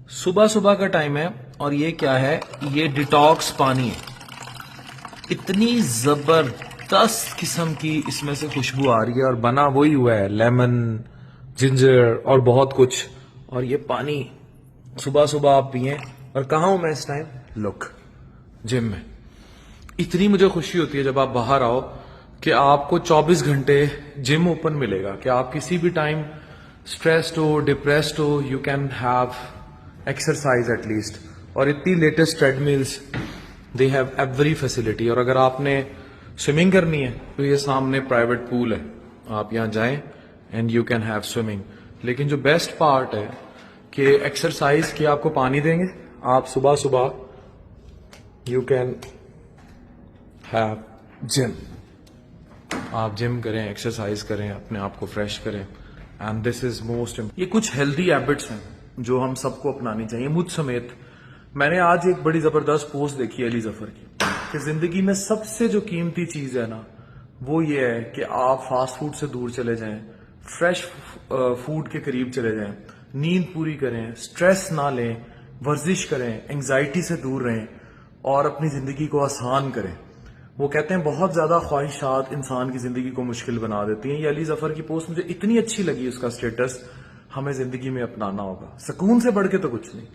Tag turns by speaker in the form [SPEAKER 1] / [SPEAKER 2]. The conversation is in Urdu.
[SPEAKER 1] صبح صبح کا ٹائم ہے اور یہ کیا ہے؟ یہ ڈیٹاکس پانی ہے. اتنی زبردست قسم کی اس میں سے خوشبو آ رہی ہے اور بنا وہی ہوا ہے لیمن، جنجر اور بہت کچھ. اور یہ پانی صبح صبح آپ پیئیں. اور کہاں ہوں میں اس ٹائم؟ لک جم میں. اتنی مجھے خوشی ہوتی ہے جب آپ باہر آؤ کہ آپ کو 24 گھنٹے جم اوپن ملے گا، کہ آپ کسی بھی ٹائم اسٹریسڈ ہو، ڈپریسڈ ہو، you can have exercise at least. اور اتنی latest treadmills, they have every facility. اور اگر آپ نے سوئمنگ کرنی ہے تو یہ سامنے پرائیویٹ پول ہے، آپ یہاں جائیں and you can have swimming. لیکن جو بیسٹ پارٹ ہے کہ ایکسرسائز کی آپ کو پانی دیں گے. آپ صبح صبح یو کین ہیو جم. آپ جم کریں، ایکسرسائز کریں، اپنے آپ کو فریش کریں. And this is most. یہ کچھ ہیلدی ہیبٹس ہیں جو ہم سب کو اپنانی چاہیے، مجھ سمیت. میں نے آج ایک بڑی زبردست پوسٹ دیکھی علی ظفر کی کہ زندگی میں سب سے جو قیمتی چیز ہے نا وہ یہ ہے کہ آپ فاسٹ فوڈ سے دور چلے جائیں، فریش فوڈ کے قریب چلے جائیں، نیند پوری کریں، سٹریس نہ لیں، ورزش کریں، انگزائٹی سے دور رہیں اور اپنی زندگی کو آسان کریں. وہ کہتے ہیں بہت زیادہ خواہشات انسان کی زندگی کو مشکل بنا دیتی ہیں. یہ علی ظفر کی پوسٹ مجھے اتنی اچھی لگی، اس کا سٹیٹس ہمیں زندگی میں اپنانا ہوگا. سکون سے بڑھ کے تو کچھ نہیں.